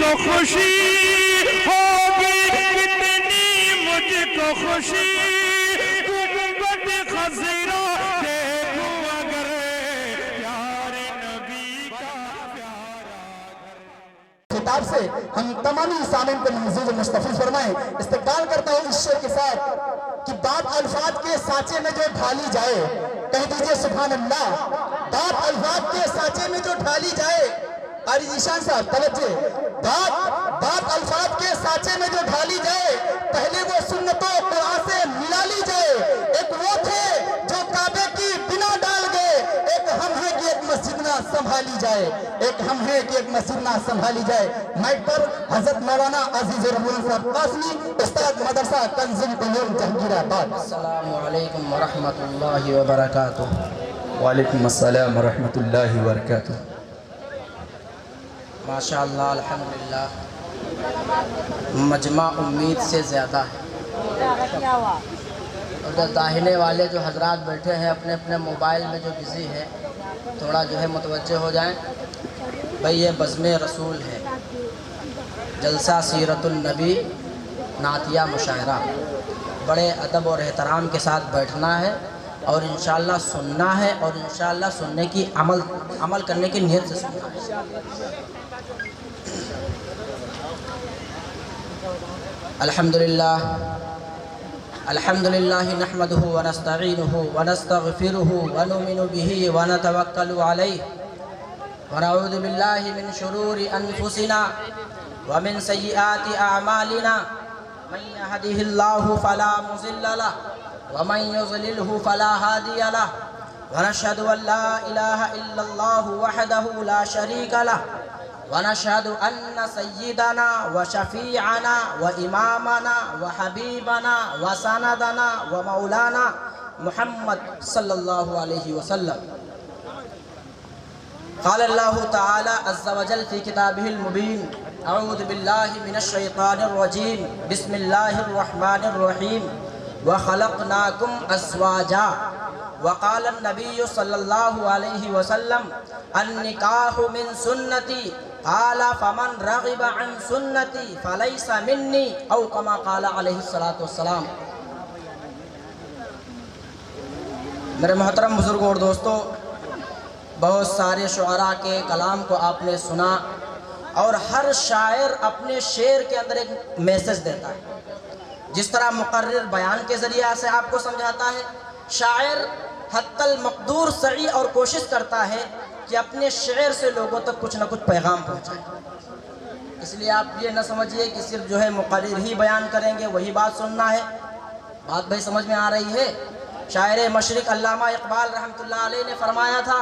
को खुशी होगी, कितनी मुझको खुशी, गुंबद खज़रा देखूं अगर प्यारे नबी का प्यारा घर। खिताब से हम तमामी सामीन को मज़ीद मुस्तफ़ीज़ फरमाएं। इस्तक़बाल करता हूँ इस शेर के साथ कि बात अल्फाज के साँचे में जो ढाली जाए, कह दीजिए सुभान अल्लाह। बात अल्फाज के साँचे में जो ढाली जाए, आरी ईशान साहब तवज्जो, बात अल्फाज के साँचे में जो ढाली जाए, पहले वो सुन्नतों कुरान से मिला ली जाए। एक वो थे जो काबे की बिना डाल गए, एक हम हैं कि एक मस्जिद ना संभाली जाए, एक हम हैं कि एक मस्जिद ना संभाली जाए। माइक पर हजरत मौलाना अजीज रहमान साहब कासमी, उस्ताद मदरसा कंजुल उलूम जहांगीराबाद। अस्सलामु अलैकुम व रहमतुल्लाहि व बरकातुहू। वालेकुम अस्सलाम व रहमतुल्लाहि व बरकातुहू। माशाअल्लाह अल्हम्दुलिल्लाह, मजमा उम्मीद से ज़्यादा है। उधर दाहिने वाले जो हजरात बैठे हैं अपने अपने मोबाइल में जो बिज़ी है, थोड़ा जो है मुतवज्जे हो जाएं। भाई ये बज़्म रसूल है, जलसा सीरतुन नबी, नातिया मुशायरा। बड़े अदब और एहतराम के साथ बैठना है और इंशाअल्लाह सुनना है, और इंशाअल्लाह सुनने की अमल करने की नीयत से सुनना है। अल्हम्दुलिल्लाह अल्हम्दुलिल्लाह नहमदुहु व नस्तईनुहु व नस्तगफिरुहु व नुमिनु बिही व नतवक्कलु अलैहि व नऊज़ु बिल्लाहि मिन शुरूरि अनफुसिना व मिन सय्यिआति अअमालिना। मन यहदिहिल्लाहु फला मुज़िल्ल लहु व मन युज़लिलहु फला हादिय लहु व नशहदु अन ला इलाहा इल्लल्लाहु वहदहु ला शरीका लहु व नशहदु अन्न सय्यिदना व शफीअना व इमामना व हबीबना व सनदना व मौलाना मुहम्मद सल्लल्लाहु अलैहि वसल्लम। क़ाल अल्लाहु तआला अज़्ज़ व जल फ़ी किताबिहिल मुबीन, अऊज़ु बिल्लाहि मिनश शैतानिर रजीम, बिस्मिल्लाहिर रहमानिर रहीम, व खलक़नाकुम अज़वाजा। व क़ाल अन्नबिय्यु सल्लल्लाहु अलैहि वसल्लम, अन्निकाहु मिन सुन्नती, क़ाल फमन रग़िब अन सुन्नती फ़लैसा मिन्नी, औ कमा क़ाल अलैहि सलातु वस्सलाम। मेरे मोहतरम बुज़ुर्गों और दोस्तों, बहुत सारे शुअरा के कलाम को आपने सुना, और हर शायर अपने शेर के अंदर एक मैसेज देता है। जिस तरह मुकर्रिर बयान के ज़रिए से आपको समझाता है, शायर हत्तल मक़दूर सही और कोशिश करता है कि अपने शेर से लोगों तक कुछ ना कुछ पैगाम पहुँचाए। इसलिए आप ये न समझिए कि सिर्फ जो है मुकर्रिर ही बयान करेंगे वही बात सुनना है। बात भाई समझ में आ रही है? शायर मशरिक़ अल्लामा इक़बाल रहमतुल्लाह अलैह ने फरमाया था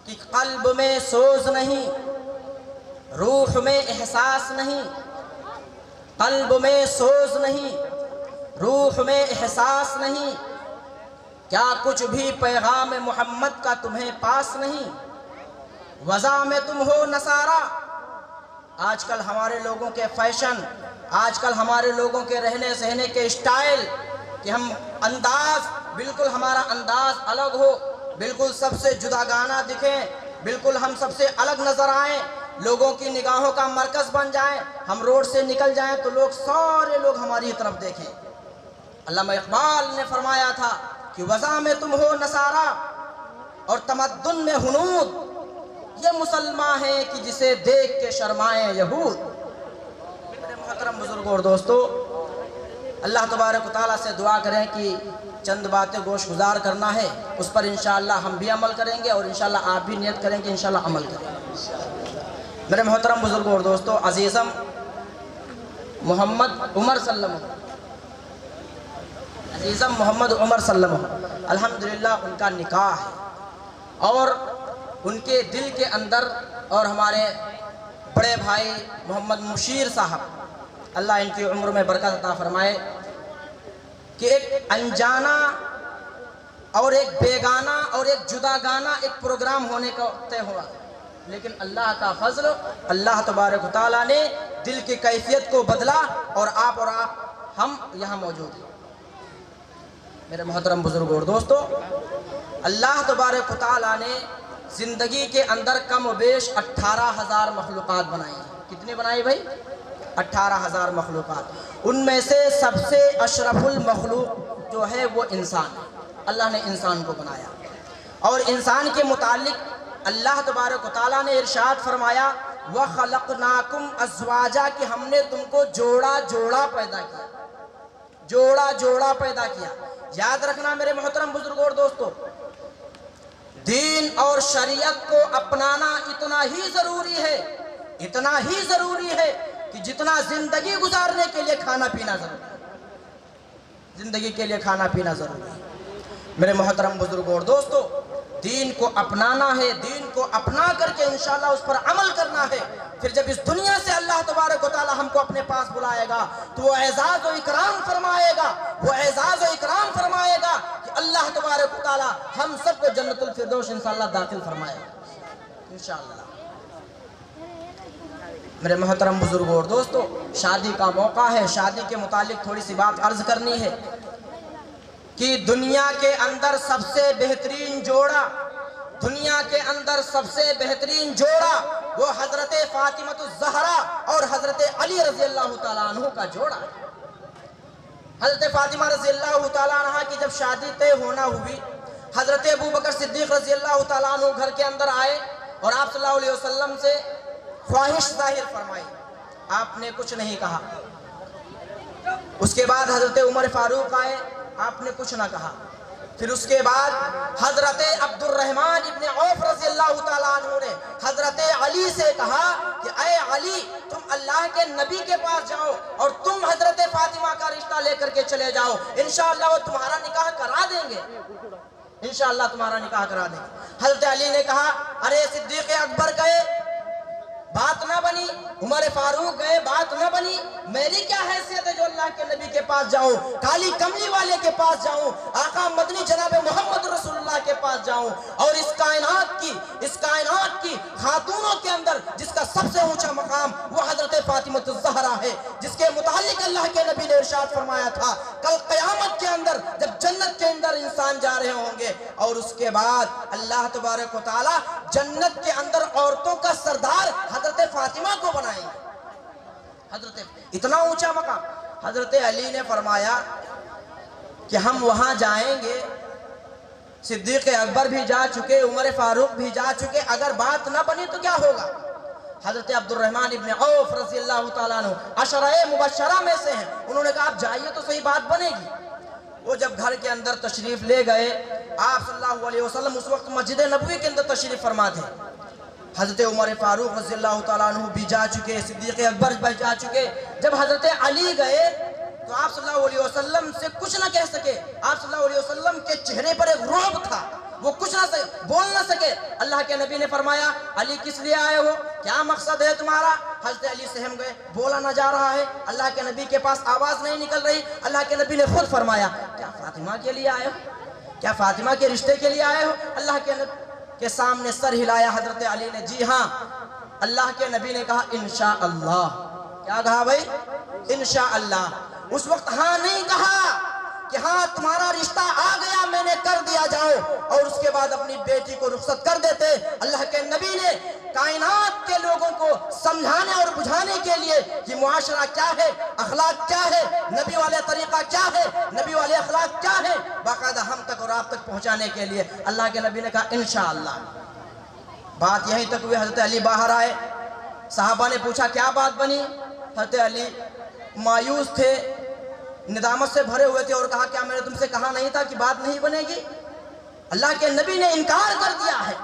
कि क़ल्ब में सोज नहीं, रूह में एहसास नहीं, क़ल्ब में सोज नहीं, रूह में एहसास नहीं, क्या कुछ भी पैगाम मोहम्मद का तुम्हें पास नहीं, वज़ा में तुम हो नसारा। आजकल हमारे लोगों के फैशन, आजकल हमारे लोगों के रहने सहने के स्टाइल, कि हम अंदाज, बिल्कुल हमारा अंदाज अलग हो, बिल्कुल सबसे जुदागाना दिखें, बिल्कुल हम सबसे अलग नज़र आएँ, लोगों की निगाहों का मरकज़ बन जाएं। हम रोड से निकल जाएं तो लोग, सारे लोग हमारी तरफ देखें। अल्लामा इक़बाल ने फरमाया था कि वज़ा में तुम हो नसारा और तमद्दुन में हुनूद, ये मुसलमान है कि जिसे देख के शर्माएं यहूद। मेरे मोहतरम बुजुर्गों और दोस्तों, अल्लाह तबारक व तआला से दुआ करें कि चंद बातें गोश गुजार करना है, उस पर इंशाअल्लाह हम भी अमल करेंगे और इंशाअल्लाह आप भी नियत करें कि इंशाअल्लाह अमल करेंगे। मेरे मोहतरम बुजुर्गों और दोस्तों, अजीज़म मोहम्मद उमर सल्लल्लाहु, अजीज़म मोहम्मद उमर सल्लल्लाहु, अल्हम्दुलिल्लाह उनका निकाह है, और उनके दिल के अंदर, और हमारे बड़े भाई मोहम्मद मुशीर साहब, अल्लाह इनकी उम्र में बरकत अता फरमाए, कि एक अनजाना और एक बेगाना और एक जुदागाना एक प्रोग्राम होने का तय हुआ, लेकिन अल्लाह का फजल, अल्लाह तबारक व तआला ने दिल की कैफियत को बदला और आप हम यहाँ मौजूद हैं। मेरे मोहतरम बुजुर्गों और दोस्तों, अल्लाह तबारक व तआला ने ज़िंदगी के अंदर कम व बेश 18,000 मखलूक़ात बनाई हैं। कितनी बनाई भाई? 18,000 मखलूक़ात। उनमें से सबसे अशरफुल मखलूक जो है वो इंसान है। अल्लाह ने इंसान को बनाया और इंसान के मुतालिक अल्लाह तबारक व तआला ने इरशाद फरमाया व खलक़नाकुम अज़वाजा, कि हमने तुमको जोड़ा जोड़ा पैदा किया, जोड़ा जोड़ा पैदा किया। याद रखना मेरे मोहतरम बुजुर्गों और दोस्तों, दीन और शरीयत को अपनाना इतना ही ज़रूरी है, इतना ही ज़रूरी है कि जितना ज़िंदगी गुजारने के लिए खाना पीना ज़रूरी है, ज़िंदगी के लिए खाना पीना ज़रूरी है। मेरे मोहतरम बुजुर्गों और दोस्तों, दीन को अपनाना है, दीन को अपना करके इंशाअल्लाह उस पर अमल करना है। फिर जब इस दुनिया से अल्लाह तबारक व तआला हमको अपने पास बुलाएगा तो वो एजाज़ व इकराम फरमाएगा, वो एजाज़ व इकराम फरमाएगा कि अल्लाह तबारक व तआला हम सबको जन्नतुल फिरदौस इंशाअल्लाह दाखिल फरमाएगा इंशाअल्लाह। मेरे मोहतरम बुजुर्गों और दोस्तों, शादी का मौका है, शादी के मुतालिक थोड़ी सी बात अर्ज करनी है कि दुनिया के अंदर सबसे बेहतरीन जोड़ा, दुनिया के अंदर सबसे बेहतरीन जोड़ा वो हजरत फातिमा ज़हरा और हजरत अली रज़ी अल्लाह तआला अन्हु का जोड़ा है। हजरत फातिमा रज़ी अल्लाह तआला अन्हा की जब शादी तय होना हुई, हजरत अबू बकर सिद्दीक़ रज़ी अल्लाह तआला अन्हु घर के अंदर आए और आप सल्लल्लाहु अलैहि वसल्लम से ख्वाहिश ज़ाहिर फरमाई। आपने कुछ नहीं कहा। उसके बाद हजरत उमर फारूक आए, आपने कुछ ना कहा। फिर उसके बाद हजरत अब्दुर्रहमान इब्न औफ रज़ी अल्लाह तआला अन्हु ने हजरत अली से कहा कि ऐ अली, तुम अल्लाह के नबी के पास जाओ और तुम हजरत फातिमा का रिश्ता लेकर के चले जाओ, इंशाअल्लाह वो तुम्हारा निकाह करा देंगे, इंशाअल्लाह तुम्हारा निकाह करा देंगे। हजरत अली ने कहा, अरे सिद्दीक़ अकबर गए, बात ना बनी, उमर फारूक गए, बात ना बनी, मेरी क्या हैसियत है जो अल्लाह के नबी के पास जाऊं, काली कमली वाले के पास जाऊं, आका मदनी जनाब मोहम्मद रसूलुल्लाह के पास जाऊं और इस कायनात की खातूनों के अंदर जिसका सबसे ऊंचा मकाम वो हजरत फातिमा ज़हरा है, जिसके मुतालिक अल्लाह के नबी ने इरशाद फरमाया था कल क़यामत के अंदर जब जन्नत के अंदर इंसान जा रहे होंगे और उसके बाद अल्लाह तबारक व तआला जन्नत के अंदर औरतों का सरदार हजरत फातिमा को बनाएंगे। हजरत इतना ऊंचा मकाम। हजरत अली ने फरमाया कि हम वहां जाएंगे, सिद्दीक़ अकबर भी जा चुके, उमर फारूक भी जा चुके, अगर बात ना बनी तो क्या होगा? हजरत अब्दुर्रहमान इब्न औफ रज़ी अल्लाह तआला अन्हु अशराए मुबश्शरा में से हैं, उन्होंने कहा आप जाइए तो सही बात बनेगी। वो जब घर के अंदर तशरीफ ले गए, आप सल्लल्लाहु अलैहि वसल्लम उस वक्त मस्जिद नबवी के अंदर तशरीफ फरमा थे। हजरत उमर फारूक रज़ी अल्लाह तआला अन्हु भी जा चुके, सिद्दीक़ अकबर भी जा चुके। जब हजरत अली गए तो आप सल्लल्लाहु अलैहि वसल्लम से कुछ ना कह सके। आप सल्लल्लाहु अलैहि वसल्लम के चेहरे पर एक रौब था, वो कुछ ना सके, बोल ना सके। अल्लाह के नबी ने फरमाया, अली किस लिए आए हो, क्या मकसद है तुम्हारा? हजरत अली सहम गए, बोला ना जा रहा है, अल्लाह के नबी के पास आवाज़ नहीं निकल रही। अल्लाह के नबी ने खुद फरमाया, क्या फातिमा के लिए आए हो, क्या फातिमा के रिश्ते के लिए आए हो? अल्लाह के नबी के सामने सर हिलाया हजरत अली ने, जी हाँ। अल्लाह के नबी ने कहा इंशाअल्लाह। क्या कहा भाई? इंशाअल्लाह। उस वक्त हाँ नहीं कहा कि हाँ तुम्हारा रिश्ता आ गया, मैंने कर दिया, जाओ, और उसके बाद अपनी बेटी को रुखसत कर देते। अल्लाह के नबी ने कायनात के लोगों को समझाने और बुझाने के लिए कि मुआशरा क्या है, अखलाक क्या है, नबी वाले तरीका क्या है, नबी वाले अखलाक क्या है, बाकायदा हम तक और आप तक पहुंचाने के लिए अल्लाह के नबी ने कहा इंशाअल्लाह। बात यहीं तक हुई। हजरत अली बाहर आए, साहबा ने पूछा क्या बात बनी? हजरत अली मायूस थे, निदामत से भरे हुए थे और कहा क्या मैंने तुमसे कहा नहीं था कि बात नहीं बनेगी? अल्लाह के नबी ने इनकार कर दिया है।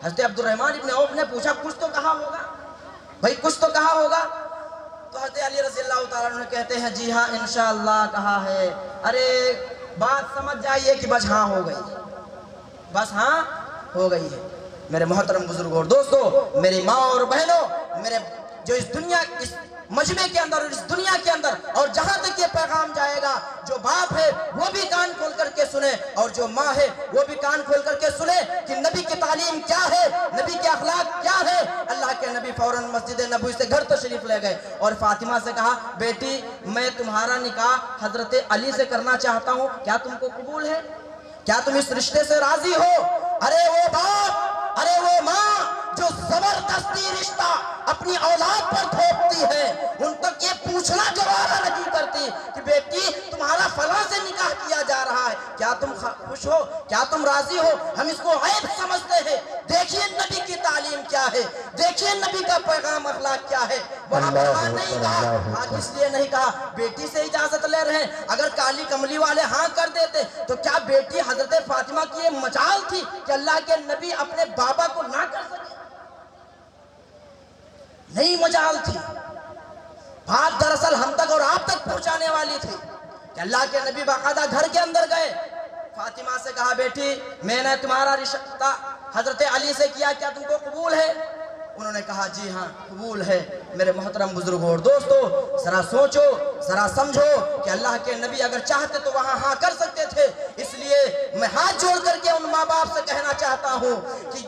हजरत अब्दुर्रहमान इब्न औफ ने पूछा कुछ तो कहा होगा भाई, कुछ तो कहा होगा। तो हजरत अली रज़ी अल्लाह तआला अन्हु कहते हैं जी हाँ इंशाअल्लाह कहा है। अरे बात समझ जाइए कि बस हाँ हो गई, बस हाँ हो गई है। मेरे मोहतरम बुजुर्गों और दोस्तों, मेरी माँ और बहनों, मेरे जो इस दुनिया, इस मजमे के अंदर और इस दुनिया के अंदर और जहां तक ये पैगाम जाएगा, जो बाप है वो भी कान खोल करके सुने और जो माँ है वो भी कान खोल करके सुने कि नबी की तालीम क्या है, नबी के अखलाक क्या है। अल्लाह के नबी फौरन मस्जिद नबवी से घर तशरीफ ले गए और फातिमा से कहा, बेटी मैं तुम्हारा निकाह हजरत अली से करना चाहता हूँ, क्या तुमको कबूल है? क्या तुम इस रिश्ते से राजी हो? अरे वो बाप, अरे वो माँ जो जबरदस्ती रिश्ता अपनी اپنی اولاد پر تھوپتی ہے، ان تک یہ پوچھنا گوارا نہیں کرتی کہ بیٹی تمہارا فلاں سے نکاح کیا جا رہا ہے، کیا تم خوش ہو، کیا تم راضی ہو؟ ہم اس کو عیب سمجھتے ہیں۔ دیکھیے نبی کی تعلیم کیا ہے، دیکھیے نبی کا پیغام اخلاق کیا ہے۔ وہاں پر ہاں نہیں کہا، ہاں اس لیے نہیں کہا بیٹی سے اجازت لے رہے ہیں۔ اگر کالی کملی والے ہاں کر دیتے تو کیا بیٹی حضرت فاطمہ کی یہ مجال تھی کہ اللہ کے نبی اپنے بابا کو نہ کر سکے؟ نہیں مجال تھی۔ بات دراصل ہم تک اور آپ تک پہنچانے والی تھی کہ اللہ کے نبی باقاعدہ گھر کے اندر گئے، فاطمہ سے کہا بیٹی میں نے تمہارا رشتہ حضرت علی سے کیا، کیا تم کو قبول ہے؟ انہوں نے کہا جی ہاں قبول ہے۔ میرے محترم بزرگوں اور دوستو، ذرا سوچو، ذرا سمجھو کہ اللہ کے نبی اگر چاہتے تو وہاں ہاں کر سکتے تھے۔ اس لیے میں ہاتھ جوڑ کر کے ان ماں باپ سے کہنا چاہتا ہوں کہ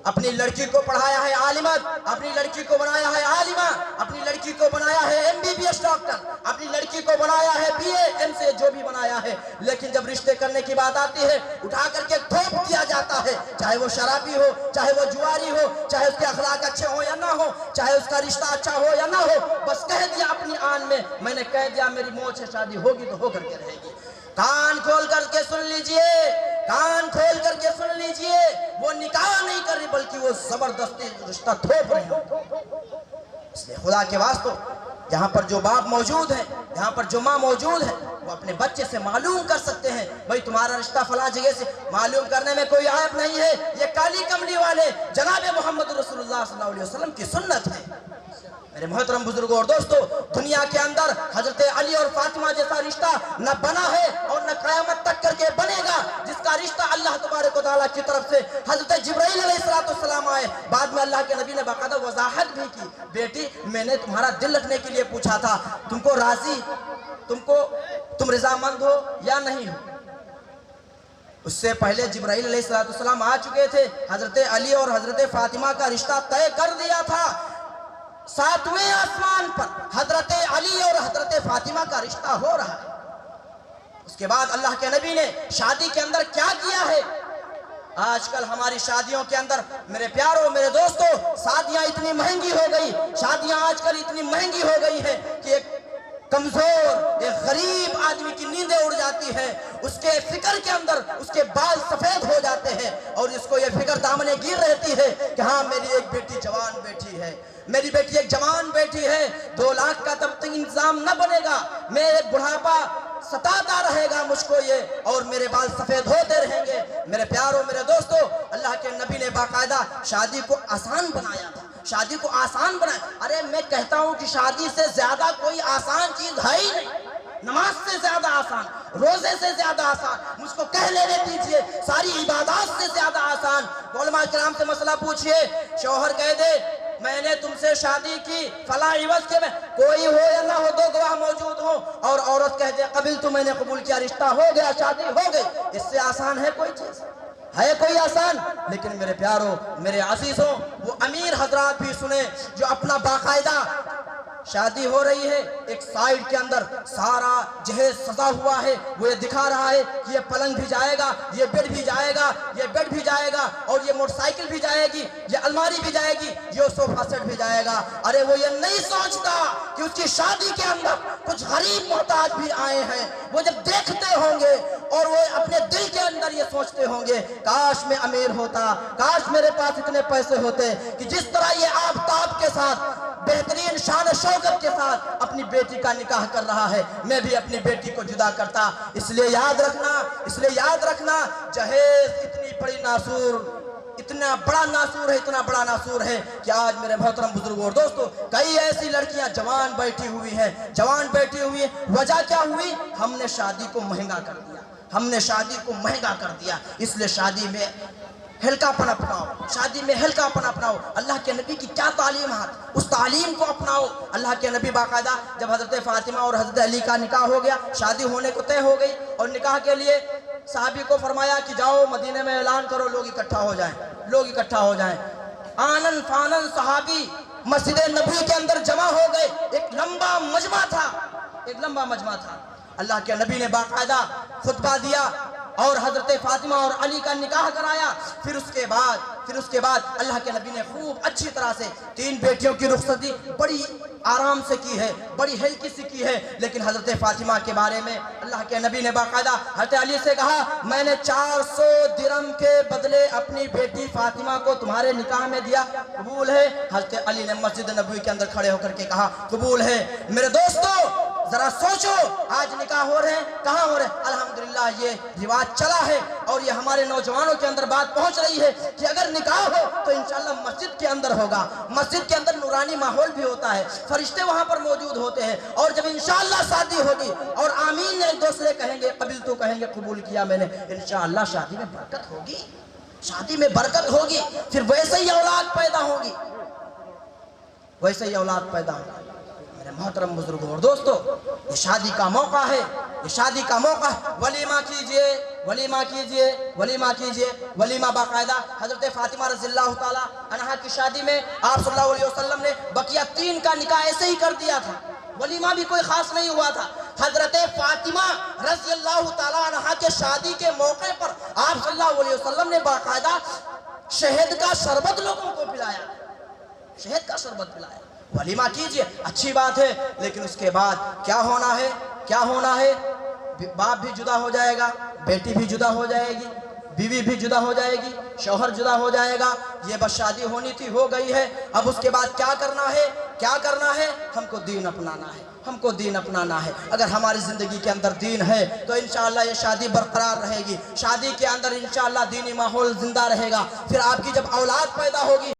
اپنی لڑکی کو پڑھایا ہے عالمت، اپنی لڑکی کو بنایا ہے عالمہ، اپنی لڑکی کو بنایا ہے MBBS ڈاکٹر، اپنی لڑکی کو بنایا ہے BA MCA جو بھی بنایا ہے، لیکن جب رشتے کرنے کی بات آتی ہے اٹھا کر کے تھوپ دیا جاتا ہے، چاہے وہ شرابی ہو، چاہے وہ جواری ہو، چاہے اس کے اخلاق اچھے ہو یا نہ ہو، چاہے اس کا رشتہ اچھا ہو یا نہ ہو، بس کہہ دیا اپنی آن میں نے کہہ دیا میری موت سے شادی ہوگی تو ہو کر کے رہے گی۔ کان کھول کر کے سن لیجئے، کان کھول کر کے سن لیجئے، وہ نکاح نہیں کر رہی بلکہ وہ زبردستی رشتہ تھوپ رہی ہیں۔ اس لیے خدا کے واسطے جہاں پر جو باپ موجود ہیں، جہاں پر جو ماں موجود ہے، وہ اپنے بچے سے معلوم کر سکتے ہیں بھئی تمہارا رشتہ فلاں جگہ سے، معلوم کرنے میں کوئی عیب نہیں ہے۔ یہ کالی کملی والے جناب محمد رسول اللہ صلی اللہ علیہ وسلم کی سنت ہے۔ میرے محترم بزرگوں اور دوستو، دنیا کے اندر حضرت علی اور فاطمہ جیسا رشتہ نہ بنا ہے اور نہ قیامت تک کر کے بنے گا، جس کا رشتہ اللہ تبارک و تعالیٰ کی طرف سے حضرت جبرائیل علیہ السلام آئے۔ بعد میں اللہ کے نبی نے باقاعدہ وضاحت بھی کی، بیٹی میں نے تمہارا دل رکھنے کے لیے پوچھا تھا، تم کو راضی، تم رضامند ہو یا نہیں ہو؟ اس سے پہلے جبرائیل علیہ السلام آ چکے تھے، حضرت علی اور حضرت فاطمہ کا رشتہ طے کر دیا تھا۔ ساتویں آسمان پر حضرت علی اور حضرت فاطمہ کا رشتہ ہو رہا ہے۔ اس کے بعد اللہ کے نبی نے شادی کے اندر کیا کیا ہے؟ آج کل ہماری شادیوں کے اندر میرے پیاروں میرے دوستوں، شادیاں اتنی مہنگی ہو گئی، شادیاں آج کل اتنی مہنگی ہو گئی ہے کہ ایک کمزور ایک غریب آدمی کی نیندیں اڑ جاتی ہے، اس کے فکر کے اندر اس کے بال سفید ہو جاتے ہیں اور اس کو یہ فکر دامنے گیر رہتی ہے کہ ہاں میری ایک بیٹی جوان بیٹی ہے، میری بیٹی ایک جوان بیٹی ہے، 2 لاکھ کا تب تک انتظام نہ بنے گا، میرے بڑھاپا ستاتا رہے گا مجھ کو یہ اور میرے بال سفید ہوتے رہیں گے۔ میرے پیاروں میرے دوستوں، اللہ کے نبی نے باقاعدہ شادی کو آسان بنایا تھا، شادی کو آسان بنایا۔ ارے میں کہتا ہوں کہ شادی سے زیادہ کوئی آسان چیز ہے ہی نہیں، نماز سے زیادہ آسان، روزے سے زیادہ آسان، مجھ کو کہہ لینے دیجئے ساری عبادات سے زیادہ آسان۔ علماء کرام سے مسئلہ پوچھئے، شوہر کہہ دے میں نے تم سے شادی کی فلاں عوض کے میں، کوئی ہو یا نہ ہو 2 گواہ موجود ہو، اور عورت کہہ دے قبل تو میں نے قبول کیا، رشتہ ہو گیا، شادی ہو گئی، اس سے آسان ہے کوئی چیز؟ ہے کوئی آسان؟ لیکن میرے پیاروں میرے عزیزوں، وہ امیر حضرات بھی سنیں جو اپنا باقاعدہ شادی ہو رہی ہے، ایک سائیڈ کے اندر سارا جہیز سجا ہوا ہے، وہ یہ دکھا رہا ہے کہ یہ پلنگ بھی جائے گا، یہ بیڈ بھی جائے گا، یہ بیڈ بھی جائے گا، اور یہ موٹر سائیکل بھی جائے گی، یہ الماری بھی جائے گی، یہ صوفہ سیٹ بھی جائے گا۔ ارے وہ یہ نہیں سوچتا کہ اس کی شادی کے اندر کچھ غریب محتاج بھی آئے ہیں، وہ جب دیکھتے ہوں گے اور وہ اپنے دل کے اندر یہ سوچتے ہوں گے کاش میں امیر ہوتا، کاش میرے پاس اتنے پیسے ہوتے کہ جس طرح یہ آفتاب کے ساتھ بہترین شان و شوکت کے ساتھ اپنی بیٹی کا نکاح کر رہا ہے، میں بھی اپنی بیٹی کو جدا کرتا۔ اس لیے یاد رکھنا جہیز اتنی بڑی ناسور، اتنا بڑا ناسور ہے کہ آج میرے محترم بزرگوں اور دوستوں کئی ایسی لڑکیاں جوان بیٹھی ہوئی ہیں، وجہ کیا ہوئی؟ ہم نے شادی کو مہنگا کر دیا، اس لیے شادی میں ہلکا پن اپناؤ، اللہ کے نبی کی کیا تعلیمات، اس تعلیم کو اپناؤ۔ اللہ کے نبی باقاعدہ جب حضرت فاطمہ اور حضرت علی کا نکاح ہو گیا، شادی ہونے کو طے ہو گئی، اور نکاح کے لیے صحابی کو فرمایا کہ جاؤ مدینے میں اعلان کرو، لوگ اکٹھا ہو جائیں۔ آنن فانن صحابی مسجد نبی کے اندر جمع ہو گئے، ایک لمبا مجمع تھا۔ اللہ کے نبی نے باقاعدہ خطبہ دیا اور حضرت فاطمہ اور علی کا نکاح کرایا. پھر اس کے بعد اللہ کے نبی نے خوب اچھی طرح سے 3 بیٹیوں کی رخصتی بڑی آرام سے کی ہے, بڑی ہلکی سے کی ہے. لیکن حضرت فاطمہ کے بارے میں اللہ کے نبی نے باقاعدہ حضرت علی سے کہا, میں نے 400 درہم کے بدلے اپنی بیٹی فاطمہ کو تمہارے نکاح میں دیا, قبول ہے؟ حضرت علی نے مسجد نبوی کے اندر کھڑے ہو کر کے کہا قبول ہے. میرے دوستو ذرا سوچو, آج نکاح ہو رہے ہیں, کہاں ہو رہے ہیں؟ الحمدللہ یہ رواج چلا ہے اور یہ ہمارے نوجوانوں کے اندر بات پہنچ رہی ہے کہ اگر نکاح ہو تو انشاءاللہ مسجد کے اندر ہوگا. مسجد کے اندر نورانی ماحول بھی ہوتا ہے, فرشتے وہاں پر موجود ہوتے ہیں, اور جب انشاءاللہ شادی ہوگی اور آمین ایک دوسرے کہیں گے, قبل تو کہیں گے قبول کیا میں نے, انشاءاللہ شادی میں برکت ہوگی, شادی میں برکت ہوگی. پھر ویسے ہی اولاد پیدا ہوگی, ویسے ہی اولاد پیدا ہوگی. میرے محترم بزرگوں اور دوستو, یہ شادی کا موقع ہے, یہ شادی کا موقع ہے. ولیمہ کیجئے, ولیمہ کیجئے, ولیمہ کیجئے. ولیمہ باقاعدہ حضرت فاطمہ رضی اللہ تعالی عنہا کی شادی میں آپ صلی اللہ علیہ وسلم نے بقیہ 3 کا نکاح ایسے ہی کر دیا تھا, ولیمہ بھی کوئی خاص نہیں ہوا تھا. حضرت فاطمہ رضی اللہ تعالی عنہا کے شادی کے موقع پر آپ صلی اللہ علیہ وسلم نے باقاعدہ شہد کا شربت لوگوں کو پلایا, شہد کا شربت پلایا. ولیمہ کیجئے, اچھی بات ہے, لیکن اس کے بعد کیا ہونا ہے, کیا ہونا ہے؟ باپ بھی جدا ہو جائے گا, بیٹی بھی جدا ہو جائے گی, بیوی بھی جدا ہو جائے گی, شوہر جدا ہو جائے گا. یہ بس شادی ہونی تھی, ہو گئی ہے. اب اس کے بعد کیا کرنا ہے, کیا کرنا ہے؟ ہم کو دین اپنانا ہے, ہم کو دین اپنانا ہے. اگر ہماری زندگی کے اندر دین ہے تو انشاءاللہ یہ شادی برقرار رہے گی, شادی کے اندر انشاءاللہ دینی ماحول زندہ رہے گا. پھر آپ کی جب اولاد پیدا ہوگی